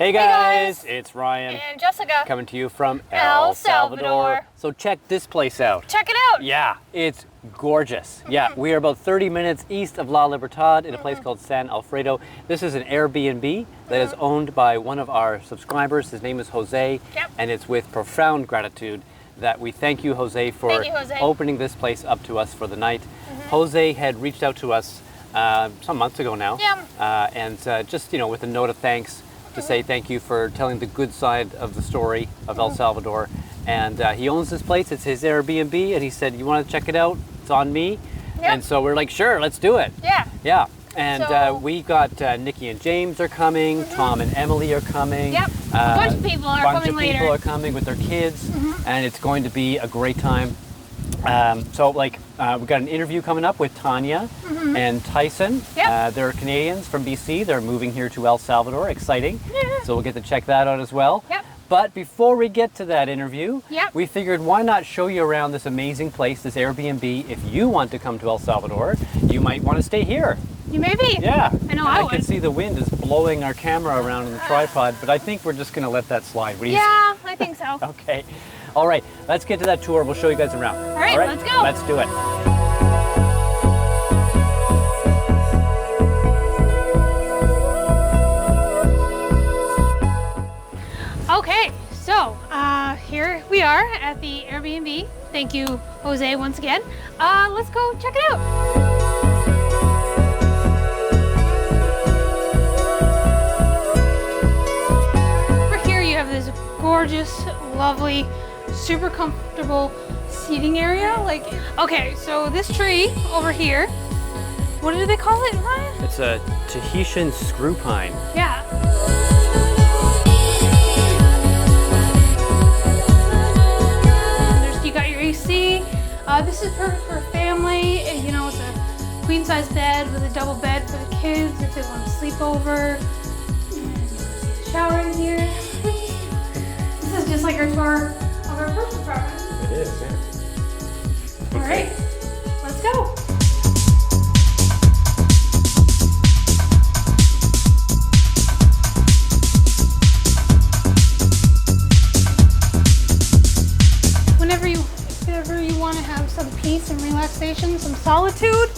Hey guys, it's Ryan and Jessica coming to you from El Salvador. So check this place out. Check it out. Yeah, it's gorgeous. Yeah, we are about 30 minutes east of La Libertad in a place called San Alfredo. This is an Airbnb that is owned by one of our subscribers. His name is Jose, and it's with profound gratitude that we thank you, Jose, for opening this place up to us for the night. Jose had reached out to us some months ago now, and just with a note of thanks to say thank you for telling the good side of the story of El Salvador. And he owns this place. It's his Airbnb, and he said, "You want to check it out? It's on me." And so we're like, "Sure, let's do it." Yeah. And we got Nikki and James are coming. Tom and Emily are coming. A bunch of people are coming later. People are coming with their kids, and it's going to be a great time. We've got an interview coming up with Tanya and Tyson. They're Canadians from BC. They're moving here to El Salvador. Exciting. So we'll get to check that out as well. But before we get to that interview, we figured why not show you around this amazing place, this Airbnb. If you want to come to El Salvador, you might want to stay here. You may be. Yeah. I know I would. can see the wind is blowing our camera around in the tripod, but I think we're just going to let that slide. What do you Yeah, I think so. Okay. All right, let's get to that tour. We'll show you guys around. All right, let's go. Let's do it. Okay, so here we are at the Airbnb. Thank you, Jose, once again. Let's go check it out. This gorgeous, lovely, super comfortable seating area. Okay, so this tree over here, what do they call it, Ryan? It's a Tahitian screw pine. Yeah. You got your AC. This is perfect for a family. It's a queen size bed with a double bed for the kids if they want to sleep over. Shower in here. This is just like our tour of our first apartment. It is, yeah. All right, let's go. Whenever you want to have some peace and relaxation, some solitude,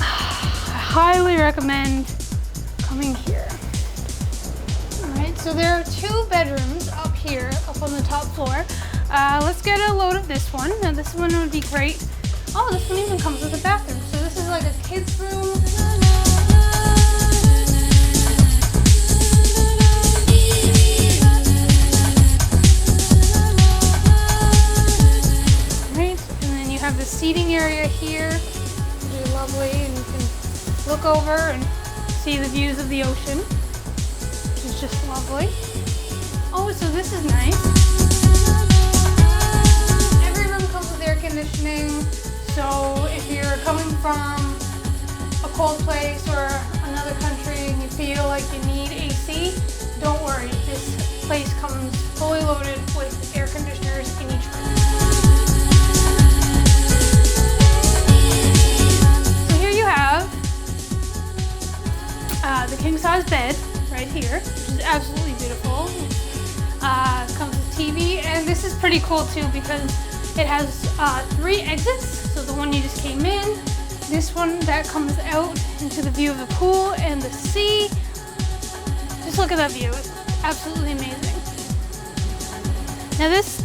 I highly recommend coming here. So there are 2 bedrooms up here, up on the top floor. Let's get a load of this one. Now this one would be great. Oh, this one even comes with a bathroom. So this is like a kid's room. Right, and then you have the seating area here. Really lovely, and you can look over and see the views of the ocean. It's just lovely. Oh, so this is nice. Every room comes with air conditioning, so if you're coming from a cold place or another country and you feel like you need AC, don't worry. This place comes fully loaded with air conditioners in each room. So here you have the king-size bed right here, which is absolutely beautiful. Comes with TV, and this is pretty cool too because it has 3 exits. So the one you just came in, this one that comes out into the view of the pool and the sea. Just look at that view, it's absolutely amazing. Now this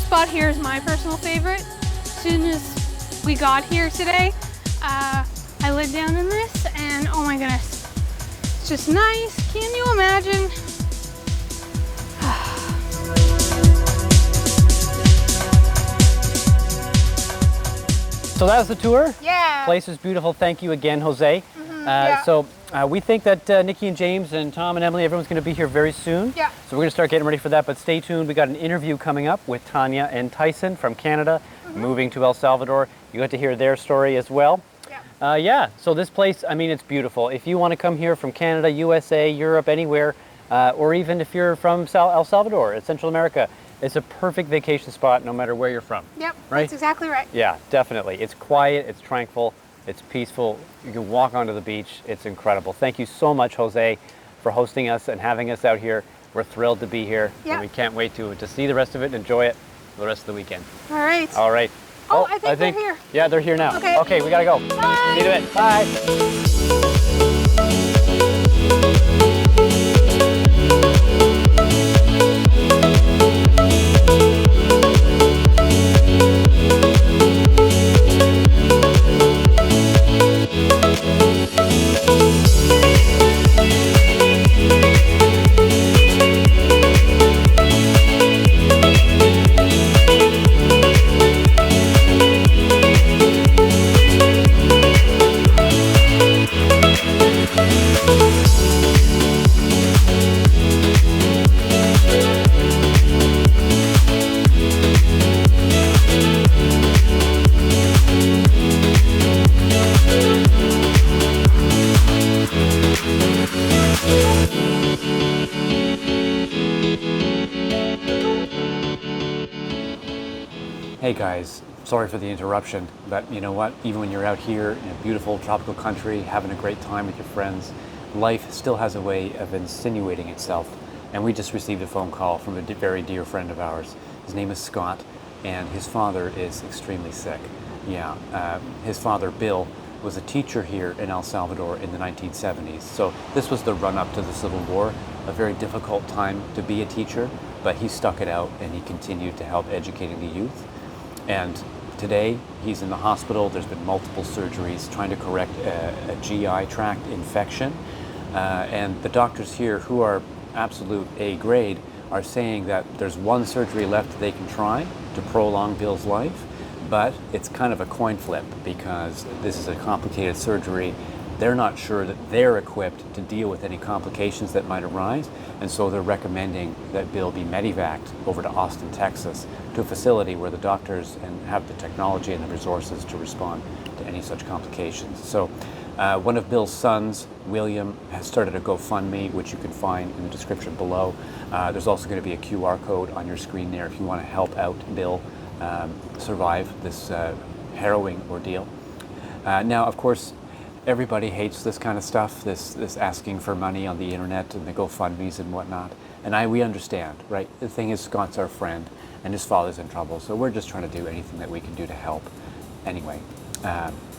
spot here is my personal favorite. As soon as we got here today, I laid down in this, and oh my goodness. It's just nice. Can you imagine? So that was the tour. Yeah. Place is beautiful. Thank you again, Jose. So we think that Nikki and James and Tom and Emily, everyone's going to be here very soon. Yeah. So we're going to start getting ready for that, but stay tuned. We got an interview coming up with Tanya and Tyson from Canada, moving to El Salvador. You got to hear their story as well. So this place, I mean, it's beautiful. If you want to come here from Canada, USA, Europe, anywhere, or even if you're from El Salvador, Central America, it's a perfect vacation spot no matter where you're from. Yep, right? That's exactly right. Yeah, definitely. It's quiet, it's tranquil, it's peaceful. You can walk onto the beach. It's incredible. Thank you so much, Jose, for hosting us and having us out here. We're thrilled to be here, Yeah. and we can't wait to see the rest of it and enjoy it for the rest of the weekend. All right. All right. Oh, I think they're here. Yeah, they're here now. Okay. Okay, we gotta go. Bye. See you in a bit. Bye. Hey guys, sorry for the interruption, but you know what? Even when you're out here in a beautiful tropical country, having a great time with your friends, life still has a way of insinuating itself. And we just received a phone call from a very dear friend of ours. His name is Scott, and his father is extremely sick. Yeah, his father, Bill, was a teacher here in El Salvador in the 1970s. So this was the run-up to the Civil War, a very difficult time to be a teacher, but he stuck it out and he continued to help educating the youth. And today he's in the hospital. There's been multiple surgeries trying to correct a GI tract infection. And the doctors here, who are absolute A grade, are saying that there's one surgery left they can try to prolong Bill's life, but it's kind of a coin flip because this is a complicated surgery. They're not sure that they're equipped to deal with any complications that might arise, and so they're recommending that Bill be medevaced over to Austin, Texas, to a facility where the doctors and have the technology and the resources to respond to any such complications. So one of Bill's sons, William, has started a GoFundMe, which you can find in the description below. There's also going to be a QR code on your screen there if you want to help out Bill survive this harrowing ordeal. Now, of course, everybody hates this kind of stuff, this asking for money on the internet and the GoFundMes and whatnot. And we understand, right? The thing is, Scott's our friend and his father's in trouble, so we're just trying to do anything that we can do to help. Anyway,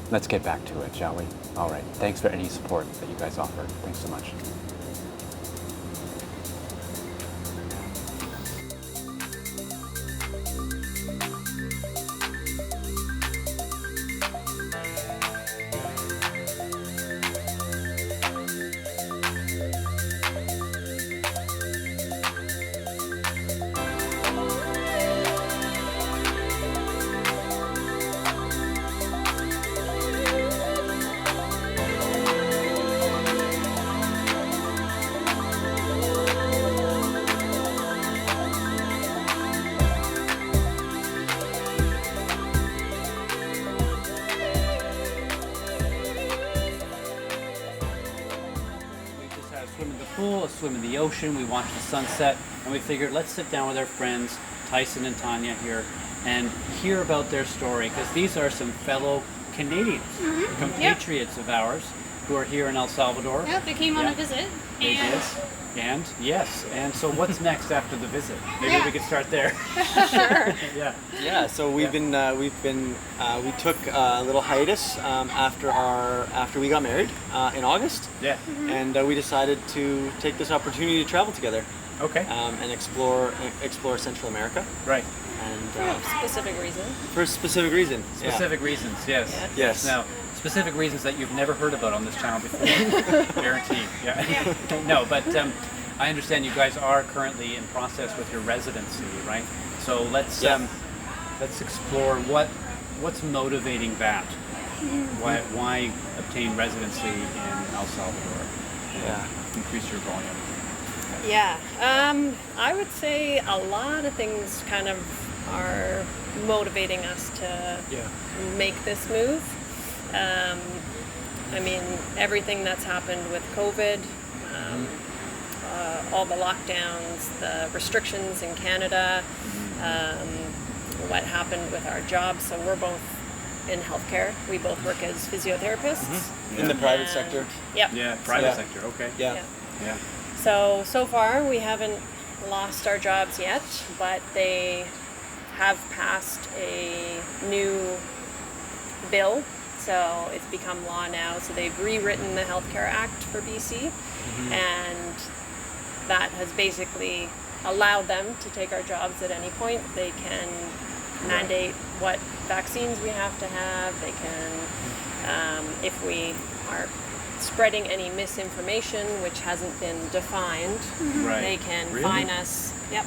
let's get back to it, shall we? All right, thanks for any support that you guys offer. Thanks so much. Swim in the pool, a swim in the ocean, we watched the sunset, and we figured let's sit down with our friends, Tyson and Tanya here, and hear about their story, because these are some fellow Canadians, compatriots of ours, who are here in El Salvador. Yeah, they came on a visit. They did. And yes, and so what's next after the visit? Maybe we could start there. Sure. Yeah. So we took a little hiatus after we got married in August. Yeah. And we decided to take this opportunity to travel together. Okay. And explore Central America. Right. And Specific reason. for a specific reason. Specific reasons, yes. Yeah. Yes. Now, specific reasons that you've never heard about on this channel before. Guaranteed. Yeah. No, but I understand you guys are currently in process with your residency, right? So let's explore what's motivating that. Why obtain residency in El Salvador? Yeah. Increase your volume. Yeah. I would say a lot of things kind of are motivating us to make this move. I mean, everything that's happened with COVID, all the lockdowns, the restrictions in Canada, what happened with our jobs. So we're both in healthcare. We both work as physiotherapists. In the private sector. Yep. Yeah, private Yeah. sector. Okay. Yeah. Yeah. So far we haven't lost our jobs yet, but they have passed a new bill, so it's become law now. So they've rewritten the Healthcare Act for BC, and that has basically allowed them to take our jobs at any point. They can mandate what vaccines we have to have. They can, if we are spreading any misinformation which hasn't been defined, Right. they can Really? fine us. Yep,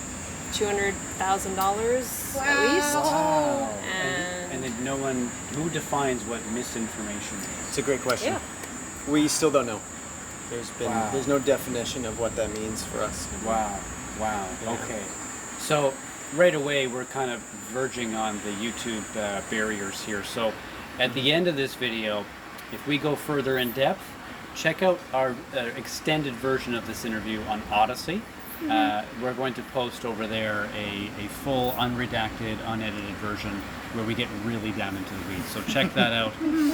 $200,000 Wow. at least. Wow. And- And then no one, who defines what misinformation is? It's a great question. Yeah. We still don't know. Wow. There's no definition of what that means for us. Wow. Wow. Yeah. Okay. So right away we're kind of verging on the YouTube barriers here. So at the end of this video, if we go further in depth, check out our extended version of this interview on Odyssey. We're going to post over there a full, unredacted, unedited version where we get really down into the weeds. So check that out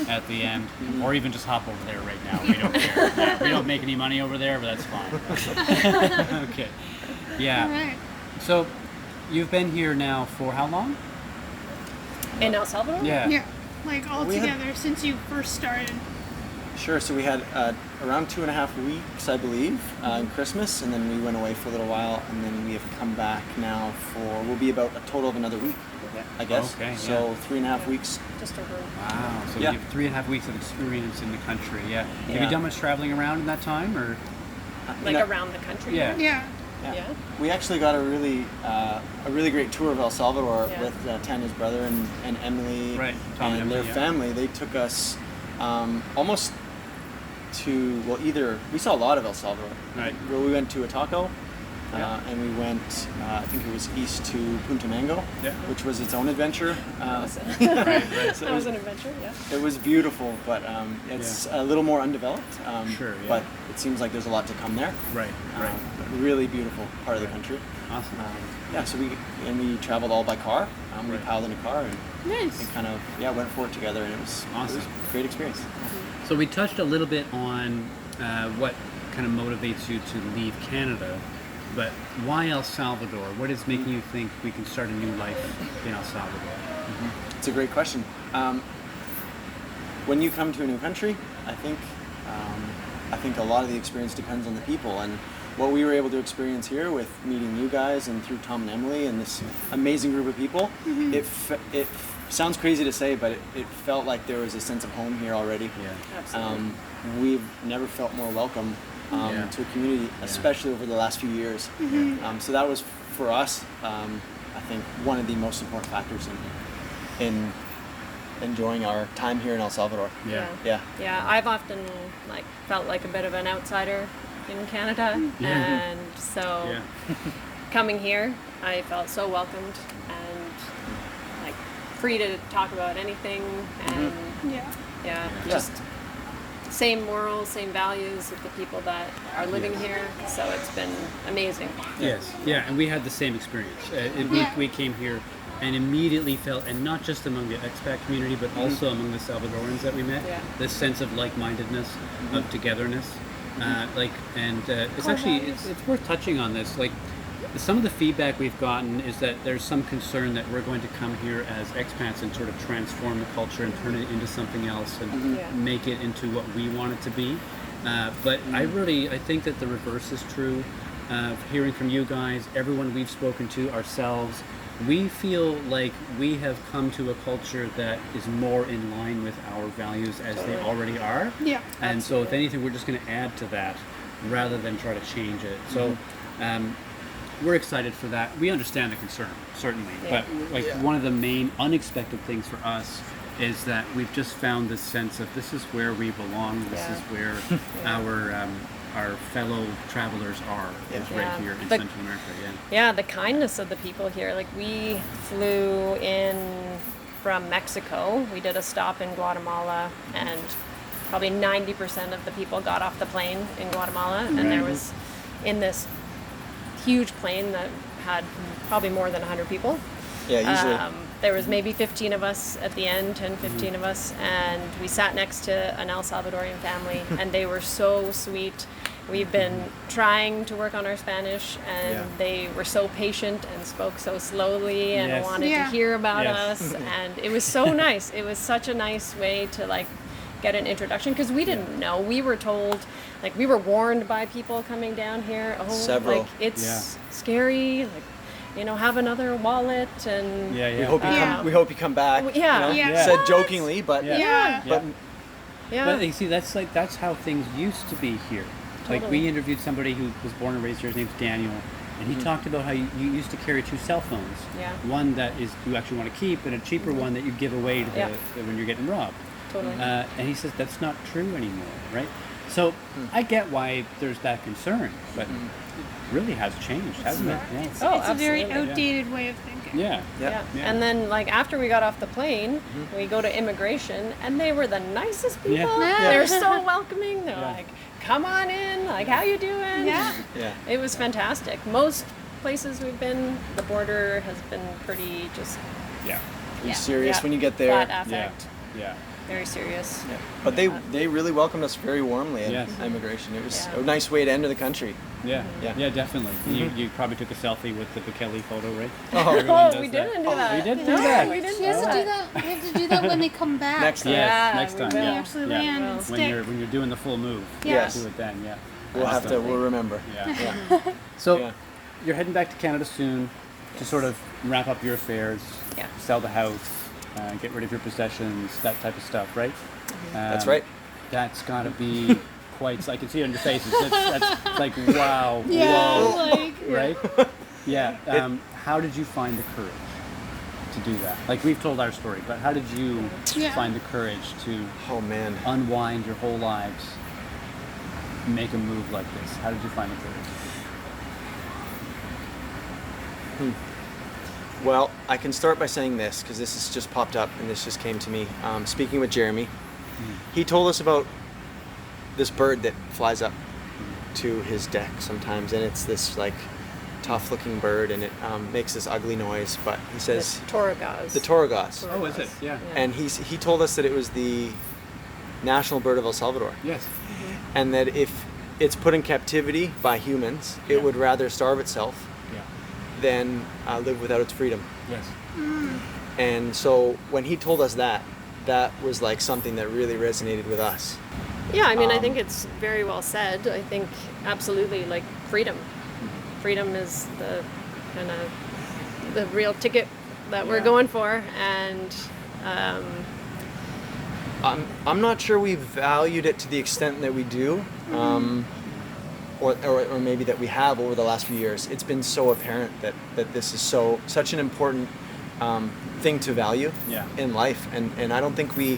at the end, or even just hop over there right now. We don't care. Yeah, we don't make any money over there, but that's fine. Okay. Yeah. All right. So you've been here now for how long? In El Salvador? Yeah. Yeah, like all We had- together since you first started. Sure. So we had around 2.5 weeks, I believe, in Christmas, and then we went away for a little while, and then we have come back now for, we'll be about a total of another week, I guess. Okay, So yeah. 3.5 weeks. Just over. Wow. So Yeah. you have 3.5 weeks of experience in the country. Yeah. Have Yeah. you done much traveling around in that time, or? Like You know, around the country? Yeah. Yeah. Yeah. We actually got a really great tour of El Salvador Yeah. with Tanya's brother and Emily Right, Tom and and their Emily, yeah. family. They took us almost to, well, either, we saw a lot of El Salvador. Right. Well, we went to Ataco, Yeah. and we went, I think it was east to Punta Mango, Yeah. which was its own adventure. Right. So That it was an adventure, yeah. it was beautiful, but it's a little more undeveloped. Sure, yeah. But it seems like there's a lot to come there. Right. Right. But really beautiful part of the country. Awesome. Yeah, so we traveled all by car. We Right. piled in a car and Nice. kind of went for it together, and it was Awesome. a great experience. So we touched a little bit on what kind of motivates you to leave Canada, but why El Salvador? What is making you think we can start a new life in El Salvador? It's a great question. When you come to a new country, I think a lot of the experience depends on the people, and what we were able to experience here with meeting you guys and through Tom and Emily and this amazing group of people, it sounds crazy to say, but it felt like there was a sense of home here already. Yeah. Absolutely. We've never felt more welcome Yeah. to a community, especially over the last few years. So that was for us, I think, one of the most important factors in enjoying our time here in El Salvador. Yeah. Yeah. Yeah, I've often felt like a bit of an outsider in Canada, Yeah. and so Yeah. coming here, I felt so welcomed and free to talk about anything, and Yeah. just same morals, same values of the people that are living here. So it's been amazing. Yes, yeah, and we had the same experience. We came here and immediately felt, and not just among the expat community, but also among the Salvadorans that we met, Yeah. this sense of like-mindedness, of togetherness. It's Core actually, values. it's worth touching on this. Like, some of the feedback we've gotten is that there's some concern that we're going to come here as expats and sort of transform the culture and turn it into something else and Yeah. make it into what we want it to be. But I think that the reverse is true. Hearing from you guys, everyone we've spoken to, ourselves, we feel like we have come to a culture that is more in line with our values as they already are. Yeah. And so if anything, we're just going to add to that rather than try to change it. So we're excited for that. We understand the concern, certainly. Yeah. But one of the main unexpected things for us is that we've just found this sense of this is where we belong. This is where our fellow travelers are. Is right Yeah. here in The- Central America. Yeah. Yeah, the kindness of the people here. We flew in from Mexico. We did a stop in Guatemala, and probably 90% of the people got off the plane in Guatemala, and there was in this huge plane that had probably more than 100 people. Yeah, usually. There was maybe 15 of us at the end, 10, 15 of us, and we sat next to an El Salvadorian family, and they were so sweet. We've been trying to work on our Spanish, and Yeah. they were so patient and spoke so slowly and Yes. wanted Yeah. to hear about Yes. us. And it was so nice. It was such a nice way to like get an introduction, because we didn't know. We were told, like, we were warned by people coming down here. Oh, Several. like it's Yeah. scary. Like, you know, have another wallet and Yeah, yeah. We hope you come back. Yeah. You know? Yeah. Said What? jokingly, but Yeah. Yeah. but yeah. But you see, that's how things used to be here. Like Totally. we interviewed somebody who was born and raised here. His name's Daniel, and he talked about how you used to carry 2 cell phones. Yeah. One that is you actually want to keep, and a cheaper one that you give away to Yeah. when you're getting robbed. Totally. And he says that's not true anymore, right? So I get why there's that concern, but it really has changed, hasn't it? Yeah. It's, Oh, it's a very absolutely. outdated way of thinking. Yeah. Yeah. Yeah. And then, like, after we got off the plane, we go to immigration, and they were the nicest people. Yeah. They're so welcoming. They're Yeah. like, come on in. Like, how you doing? Yeah. yeah. It was fantastic. Most places we've been, the border has been pretty just Yeah. Pretty serious yeah, when you get there. flat Yeah. affect. Yeah. Very serious. Yeah. But they really welcomed us very warmly at Yes. immigration. It was Yeah. a nice way to enter the country. Yeah. Yeah. Yeah. Definitely. You probably took a selfie with the Bukele photo, right? Oh. Everyone Oh, does we that. didn't do that. We didn't No, do that. we didn't We have do to do that. that. We have to do that when they come back. Next time. Yes, Yeah, next we time. will. Yeah. Actually yeah. land and stick. When you're doing the full move. Yeah. Yes. Do it then. Yeah. We'll have to. We'll remember. Yeah. Yeah. So Yeah. you're heading back to Canada soon to sort of wrap up your affairs, Yeah. sell the house, get rid of your possessions, that type of stuff, right? That's right. That's got to be quite. I can see it on your faces. That's like wow, Yeah, whoa, like right? Yeah. How did you find the courage to do that? Like we've told our story, but how did you Yeah. find the courage to Oh man. unwind your whole lives, make a move like this? How did you find the courage? Well, I can start by saying this because this has just popped up and this just came to me. Speaking with Jeremy, he told us about this bird that flies up to his deck sometimes, and it's this like tough-looking bird, and it makes this ugly noise. But he says The Toragos. the toragos, Oh, is it? Yeah. and he told us that it was the national bird of El Salvador, Yes. and that if it's put in captivity by humans, Yeah. it would rather starve itself Yeah. than live without its freedom. Yes. And so when he told us that, that was like something that really resonated with us. Yeah, I mean, I think it's very well said. I think absolutely, like freedom. Freedom is the kind of the real ticket that we're Yeah. going for, and I'm not sure we valued it to the extent that we do, or maybe that we have over the last few years. It's been so apparent that this is such an important thing to value Yeah. in life, and I don't think maybe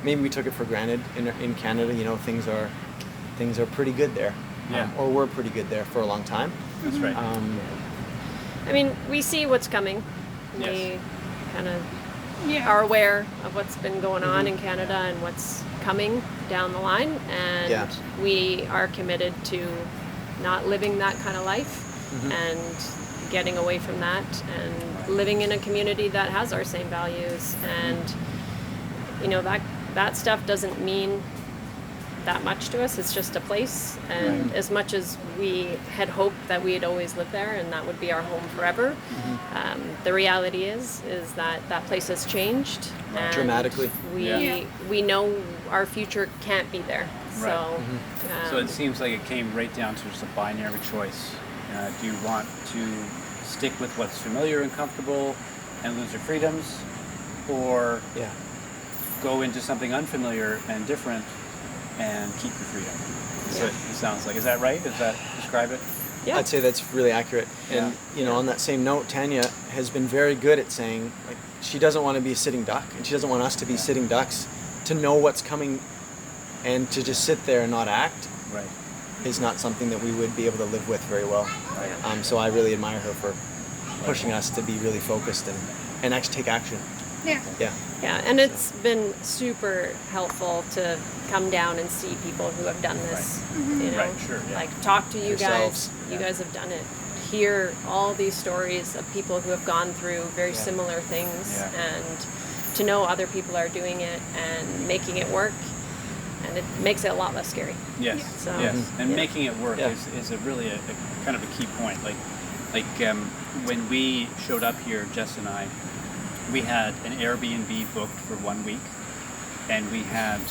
we took it for granted in Canada. You know, things are pretty good there, Yeah. or were pretty good there for a long time. That's right. I mean, we see what's coming. Yes. We kind of yeah. are aware of what's been going on in Canada and what's coming down the line, and Yeah. we are committed to not living that kind of life and getting away from that and living in a community that has our same values. And you know, that stuff doesn't mean that much to us. It's just a place, and as much as we had hoped that we'd always live there and that would be our home forever, the reality is that place has changed and Dramatically. we Yeah. we know our future can't be there. Right. So So it seems like it came right down to just a binary choice. Do you want to stick with what's familiar and comfortable and lose your freedoms, or Yeah. go into something unfamiliar and different and keep your freedom? So it sounds like. Is that right? Does that describe it? yeah. I'd say that's really accurate. And you know, on that same note, Tanya has been very good at saying, like, she doesn't want to be a sitting duck, and she doesn't want us to be sitting ducks. To know what's coming and to just sit there and not act Right. is not something that we would be able to live with very well. Right. So I really admire her for pushing us to be really focused and actually take action. Yeah. Yeah. Yeah, and it's been super helpful to come down and see people who have done this. You know, Right, sure, yeah. like talk to you Yourselves. guys. You guys have done it. Hear all these stories of people who have gone through very similar things, Yeah. and to know other people are doing it and making it work. and it makes it a lot less scary. Yes, So, yes, and yeah. making it work Yeah. is a really a kind of a key point. Like when we showed up here, Jess and I, we had an Airbnb booked for 1 week, and we had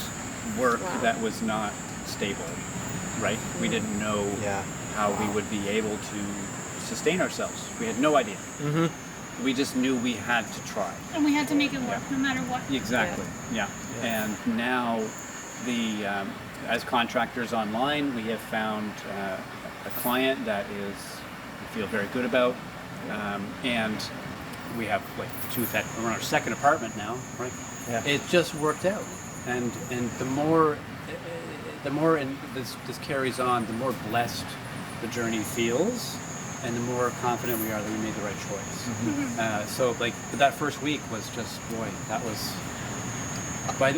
work Wow. that was not stable, right? We didn't know Yeah. how we would be able to sustain ourselves. We had no idea. We just knew we had to try. And we had to make it work no matter what. Exactly. Yeah. And now, as contractors online, we have found a client that we feel very good about, and we have like we're in our second apartment now, right? Yeah. It just worked out, and the more this carries on, the more blessed the journey feels. And the more confident we are that we made the right choice. So like that first week was just, boy, that was,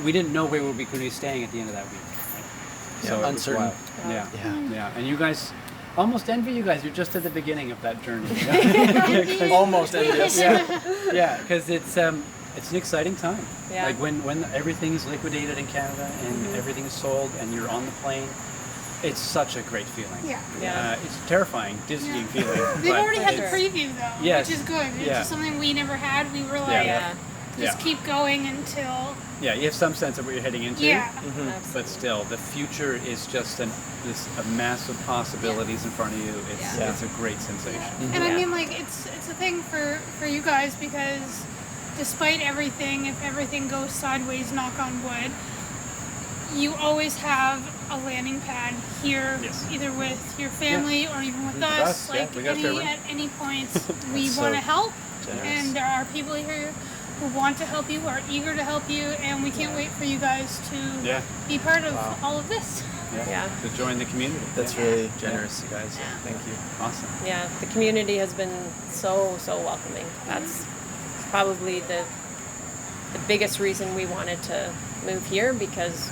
we didn't know where we were going to be staying at the end of that week. Right? Yeah, So it was uncertain. wild. Yeah. Yeah. Yeah. And you guys, almost envy you guys. You're just at the beginning of that journey. Almost envious. Yeah, because it's an exciting time. Yeah. Like when everything is liquidated in Canada and everything is sold and you're on the plane, it's such a great feeling. Yeah. Yeah. It's a terrifying, dizzying feeling. They've but already had the it's- preview though, Yes. which is good. It's Yeah. just something we never had. We were like, Yeah. just Yeah. keep going until, Yeah, you have some sense of what you're heading into. yeah. But still, the future is just a massive possibilities in front of you. Yeah. It's a great sensation. And I Yeah. mean, like, it's a thing for you guys because despite everything, if everything goes sideways, knock on wood, you always have a landing pad here, Yes. either with your family or even with us. us, yeah. Like We got there. at any point, we so want to help, generous. and there are people here who want to help you, who are eager to help you, and we can't wait for you guys to Yeah. be part of all of this. Yeah. To join the community. That's Yeah. really generous, you guys. Thank you. Awesome. Yeah, the community has been so welcoming. That's probably the biggest reason we wanted to move here, because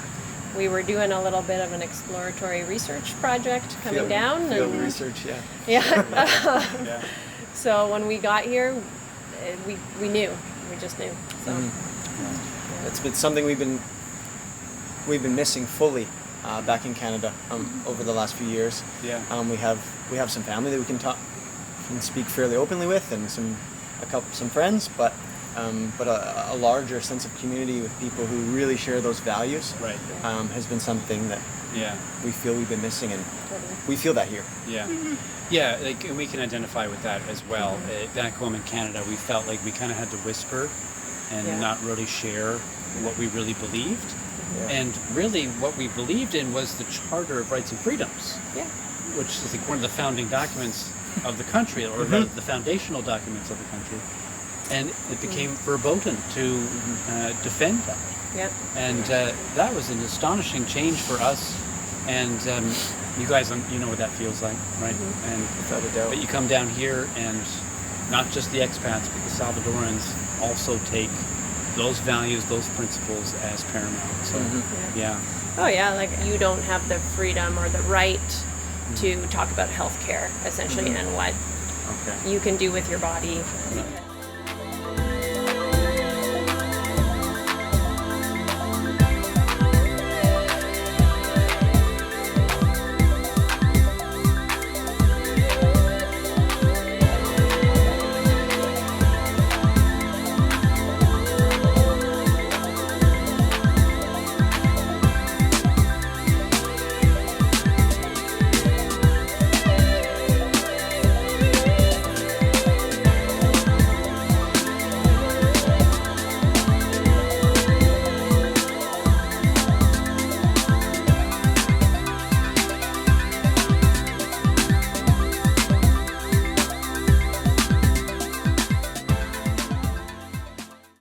we were doing a little bit of an exploratory research project coming down. Field And, research, yeah. yeah. Yeah. So when we got here, we knew. We just knew. So It's been something we've been missing fully back in Canada over the last few years. Yeah. We have some family that we can speak fairly openly with, and some friends, but a larger sense of community with people who really share those values Right. has been something that Yeah. we feel we've been missing, and we feel that here. Yeah. Yeah, like, and we can identify with that as well. Back home in Canada, we felt like we kind of had to whisper and Yeah. not really share what we really believed. Yeah. And really what we believed in was the Charter of Rights and Freedoms, yeah. which is like one of the founding documents of the country, or rather the foundational documents of the country. And it became verboten to defend that. Yeah. And that was an astonishing change for us. And you guys, you know what that feels like, right? And Without a doubt. but you come down here, and not just the expats, but the Salvadorans also take those values, those principles as paramount. So, yeah. Oh yeah, like you don't have the freedom or the right to talk about healthcare essentially and what Okay. you can do with your body.